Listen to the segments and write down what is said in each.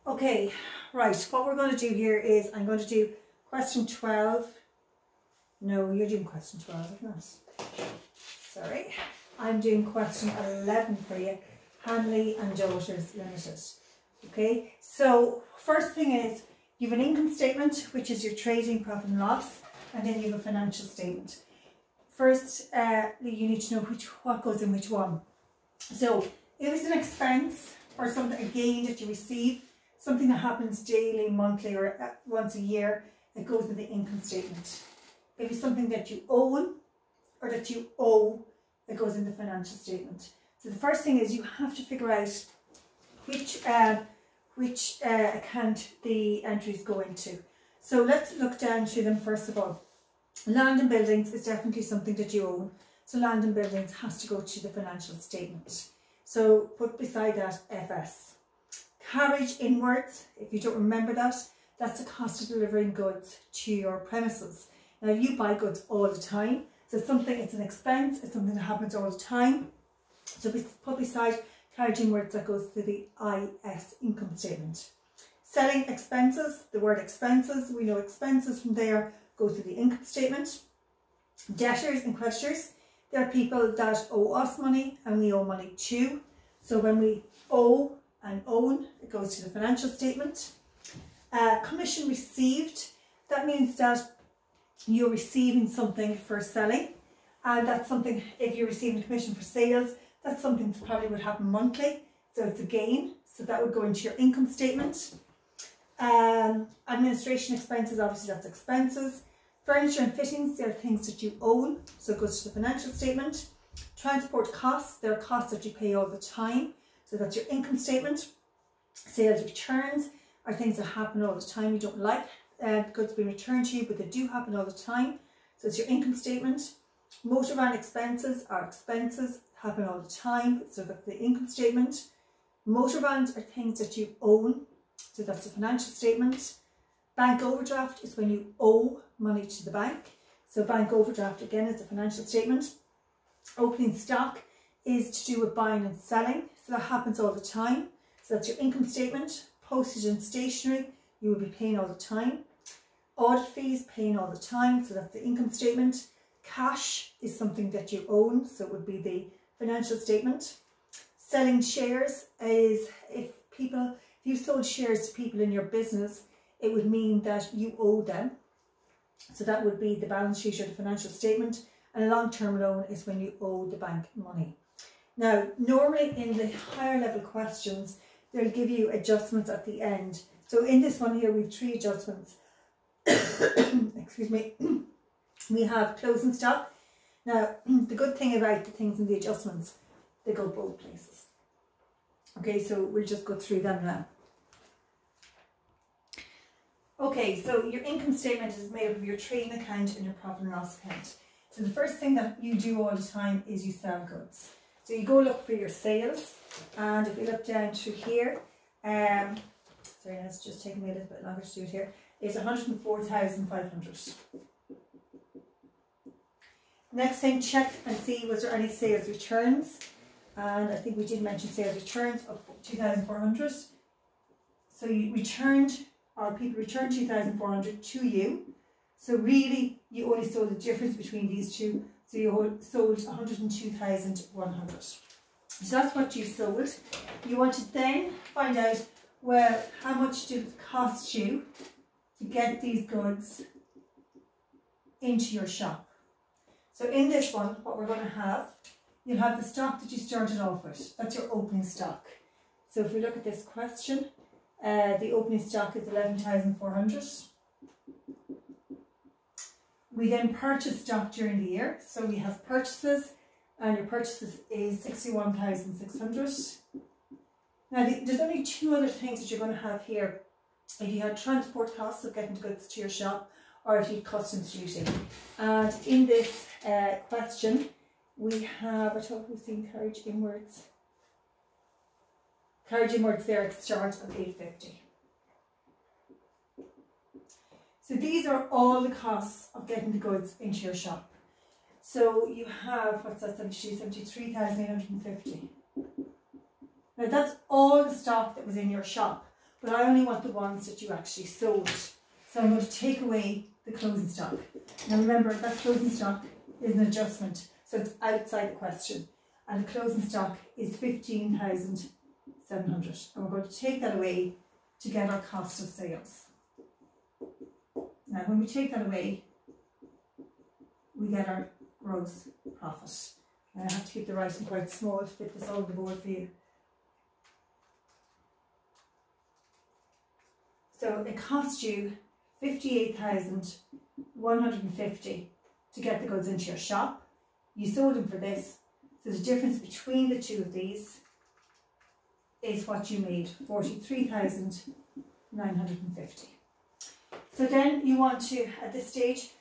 Okay, right, what we're going to do here is I'm going to do question 12. No, you're doing question 12, isn't it? Sorry. I'm doing question 11 for you. Handley and Daughters Limited. Okay, so first thing is you have an income statement, which is your trading profit and loss, and then you have a financial statement. First, you need to know what goes in which one. So if it's an expense or something, a gain that you receive, something that happens daily, monthly, or once a year, it goes in the income statement. If it's something that you own or that you owe, it goes in the financial statement. So the first thing is you have to figure out which account the entries go into. So let's look down through them first of all. Land and buildings is definitely something that you own. So land and buildings has to go to the financial statement. So put beside that FS. Carriage inwards, if you don't remember that, that's the cost of delivering goods to your premises. Now if you buy goods all the time, so it's an expense, it's something that happens all the time. So put beside carriage inwards, that goes to the IS income statement. Selling expenses, the word expenses, we know expenses from there go to the income statement. Debtors and creditors, they're people that owe us money and we owe money too. So when we owe and own, it goes to the financial statement. Commission received, that means that you're receiving something for selling, and that's something, if you're receiving commission for sales, that's something that probably would happen monthly, so it's a gain, so that would go into your income statement. Administration expenses, obviously that's expenses. Furniture and fittings, they're things that you own, so it goes to the financial statement. Transport costs, they're costs that you pay all the time, so that's your income statement. Sales returns are things that happen all the time. You don't like goods being returned to you, but they do happen all the time, so it's your income statement. Motor van expenses are expenses, happen all the time, so that's the income statement. Motor vans are things that you own, so that's the financial statement. Bank overdraft is when you owe money to the bank, so bank overdraft again is the financial statement. Opening stock is to do with buying and selling, so that happens all the time, so that's your income statement. Postage and stationery, you will be paying all the time. Audit fees, paying all the time, so that's the income statement. Cash is something that you own, so it would be the financial statement. Selling shares is if you sold shares to people in your business, it would mean that you owe them, so that would be the balance sheet or the financial statement. And a long-term loan is when you owe the bank money. Now, normally in the higher level questions, they'll give you adjustments at the end. So in this one here, we have 3 adjustments. Excuse me. We have closing stock. Now, the good thing about the things in the adjustments, they go both places. Okay, so we'll just go through them now. Okay, so your income statement is made up of your trading account and your profit and loss account. So the first thing that you do all the time is you sell goods. So you go look for your sales, and if you look down through here, sorry, it's just taking me a little bit longer to do it here, it's 104,500. Next thing, check and see was there any sales returns, and I think we did mention sales returns of 2,400. So you returned, or people returned 2,400 to you. So really, you only sold the difference between these two. So you sold 102,100. So that's what you sold. You want to then find out, well, how much did it cost you to get these goods into your shop? So in this one, what we're going to have, you'll have the stock that you started off with. That's your opening stock. So if we look at this question, the opening stock is 11,400. We then purchase stock during the year. So we have purchases, and your purchases is 61,600. Now there's only 2 other things that you're going to have here. If you had transport costs of getting the goods to your shop, or if you had customs duty. And in this question, we have, I thought we've seen carriage inwards. Carriage inwards there at the start of 850. So these are all the costs of getting the goods into your shop. So you have, what's that, 73,850. Now that's all the stock that was in your shop. but I only want the ones that you actually sold. So I'm going to take away the closing stock. Now remember, that closing stock is an adjustment, so it's outside the question. And the closing stock is 15,700. And we're going to take that away to get our cost of sales. Now when we take that away, we get our gross profit. And I have to keep the writing quite small to fit this all on the board for you. So it cost you 58,150 to get the goods into your shop. You sold them for this. So the difference between the two of these is what you made, 43,950. So then you want to, at this stage,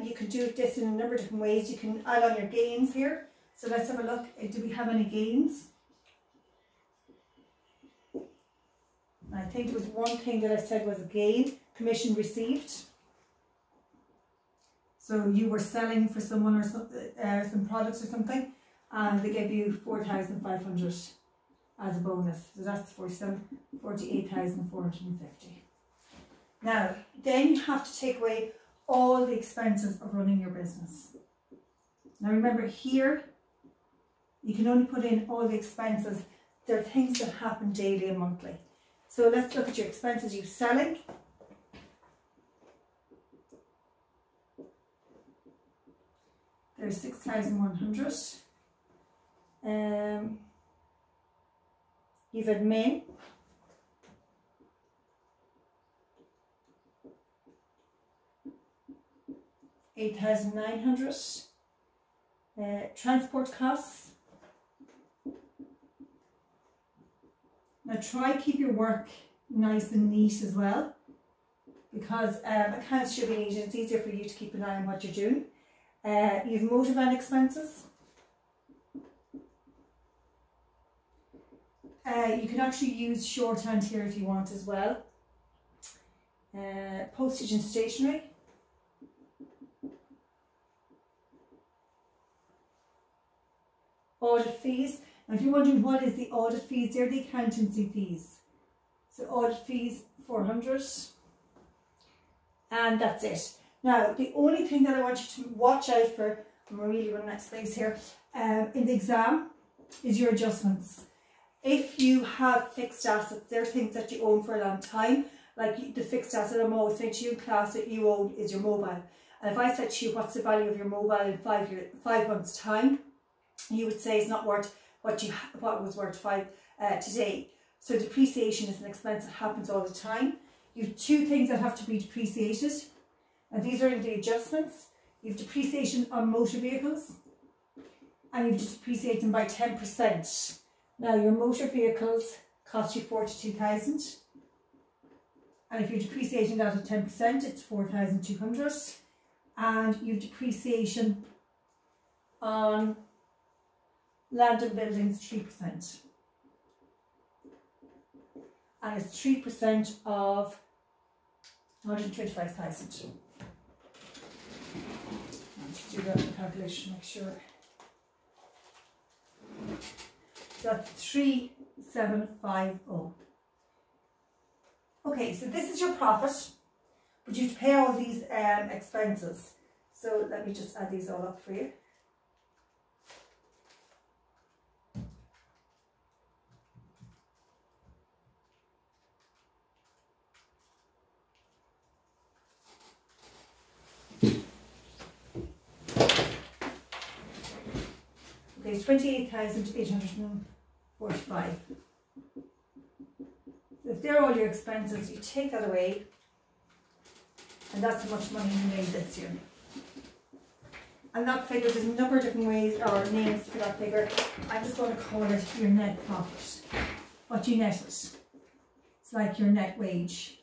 you can do this in a number of different ways. You can add on your gains here. So let's have a look. Do we have any gains? I think there was one thing that I said was a gain, commission received. So you were selling for someone or some products or something, and they gave you 4,500 as a bonus. So that's 48,450. Now, then you have to take away all the expenses of running your business. Now remember here, you can only put in all the expenses. There are things that happen daily and monthly. So let's look at your expenses you're selling. There's 6,100. You've admin. $8,900. Transport costs. Now try keep your work nice and neat as well, because accounts should be neat and it's easier for you to keep an eye on what you're doing. You have motor van expenses. You can actually use shorthand here if you want as well. Postage and stationery. Audit fees. Now if you're wondering what is the audit fees, they're the accountancy fees. So audit fees 400, and that's it. Now the only thing that I want you to watch out for, and we're really running out of space here, in the exam is your adjustments. If you have fixed assets, they're things that you own for a long time, like the fixed asset I'm always saying to you in class that you own is your mobile. And if I said to you what's the value of your mobile in 5 months time, you would say it's not worth what it was worth today. So depreciation is an expense that happens all the time. You have two things that have to be depreciated, and these are in the adjustments. You have depreciation on motor vehicles, and you have to depreciate them by 10%. Now your motor vehicles cost you 42,000, and if you're depreciating that at 10%, it's 4,200, and you have depreciation on land and buildings 3%, and it's 3% of 125,000. I'll just do that in the calculation, make sure. So that's 3,750. Okay, so this is your profit, but you have to pay all these expenses. So let me just add these all up for you. Okay, 28,845. If they're all your expenses, you take that away, and that's how much money you made this year. And that figure, there's a number of different ways or names for that figure. I'm just going to call it your net profit, what you netted. It's like your net wage.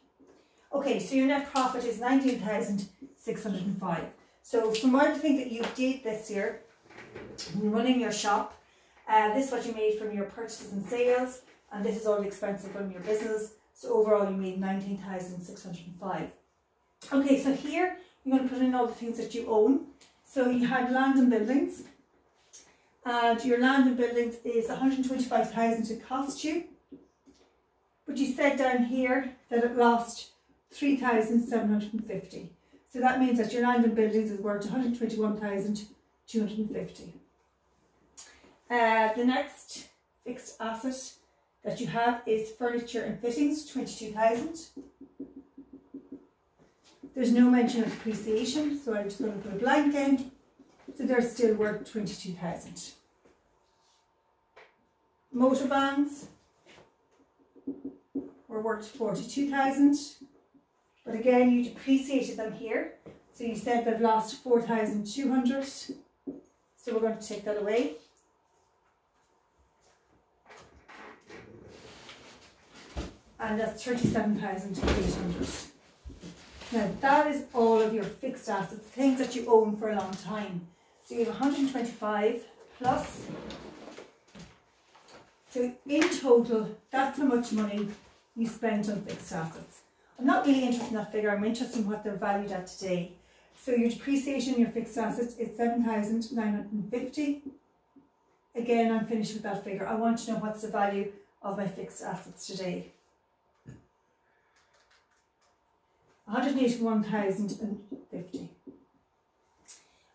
Okay, so your net profit is 19,605. So from everything that you did this year, running your shop, this is what you made from your purchases and sales, and this is all the expenses from your business. So overall you made 19,605. Okay, so here you're going to put in all the things that you own. So you had land and buildings, and your land and buildings is 125,000 it cost you. but you said down here that it lost 3,750. So that means that your land and buildings is worth 121,250. The next fixed asset that you have is furniture and fittings, 22,000. There's no mention of depreciation, so I'm just going to put a blank in. So they're still worth 22,000. Motor vans were worth 42,000, but again you depreciated them here, so you said they've lost 4,200, so we're going to take that away. And that's 37,800. Now that is all of your fixed assets, things that you own for a long time. So you have 125 plus. So in total, that's how much money you spent on fixed assets. I'm not really interested in that figure, I'm interested in what they're valued at today. So your depreciation in your fixed assets is 7,950. Again, I'm finished with that figure. I want to know what's the value of my fixed assets today. 181,050.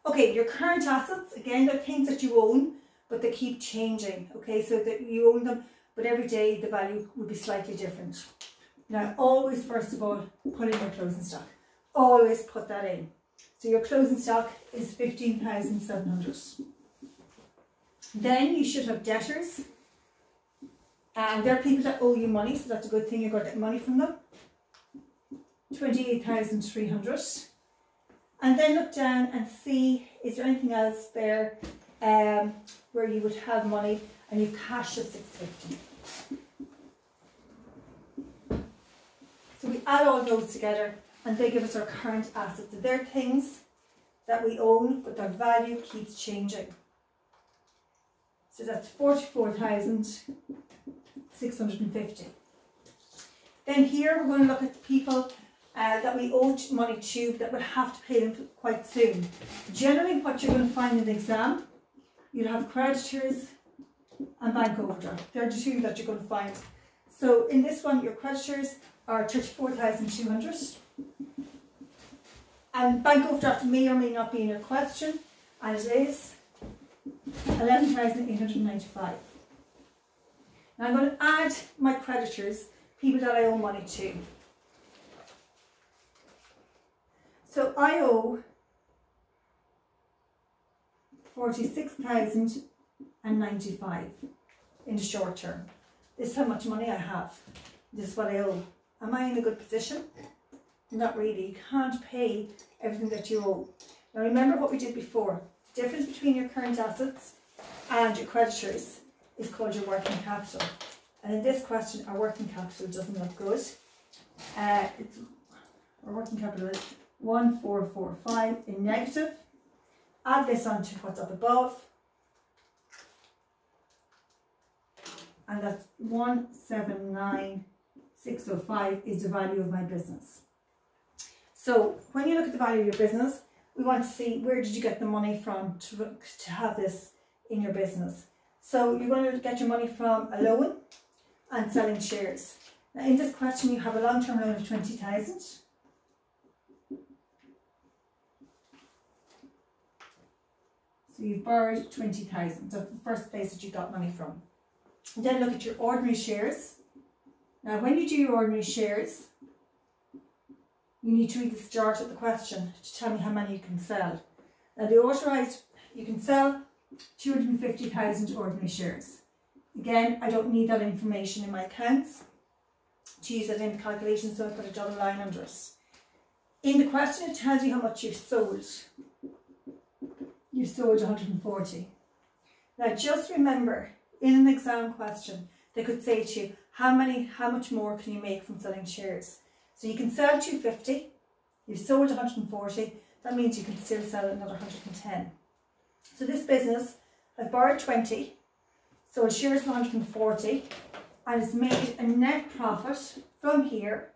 Okay, your current assets, again, they're things that you own, but they keep changing. Okay, so that you own them, but every day the value will be slightly different. Now, always, first of all, put in your closing stock. Always put that in. So your closing stock is 15,700. Then you should have debtors, and they're people that owe you money, so that's a good thing, you're going to get money from them. 28,300. And then look down and see, is there anything else there where you would have money and you've cash of 650. So we add all those together and they give us our current assets. So they're things that we own, but their value keeps changing. So that's 44,650. Then here we're going to look at the people that we owe money to that would have to pay them quite soon. Generally what you're going to find in the exam, you'll have creditors and bank overdraft. They're the two that you're going to find. So in this one your creditors are 34,200 and bank overdraft may or may not be in your question, and it is 11,895. Now I'm going to add my creditors, people that I owe money to. So I owe 46,095 in the short term. This is how much money I have. This is what I owe. Am I in a good position? Not really. You can't pay everything that you owe. Now remember what we did before. The difference between your current assets and your creditors is called your working capital. And in this question, our working capital doesn't look good. Our working capital is 1445 in negative. Add this on to what's up above. And that's 179,605 is the value of my business. So when you look at the value of your business, we want to see where did you get the money from to have this in your business. So you're going to get your money from a loan and selling shares. Now in this question you have a long-term loan of 20,000. So you've borrowed 20,000. That's the first place that you got money from. And then look at your ordinary shares. Now when you do your ordinary shares, you need to read the start of the question to tell me how many you can sell. Now the authorised, you can sell 250,000 ordinary shares. Again, I don't need that information in my accounts to use it in the calculation, so I put a double line under it. In the question it tells you how much you've sold. You've sold 140. Now just remember, in an exam question, they could say to you, how much more can you make from selling shares? So you can sell 250, you've sold 140, that means you can still sell another 110. So this business has borrowed 20, sold shares for 140, and it's made a net profit from here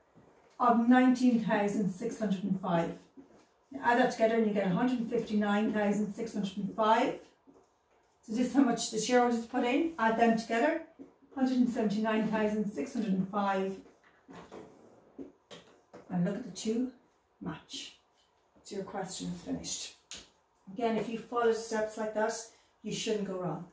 of 19,605. Add that together and you get 159,605. So this is how much the shareholders put in. Add them together 179,605. And look at the two match. So your question is finished. Again, if you follow steps like that, you shouldn't go wrong.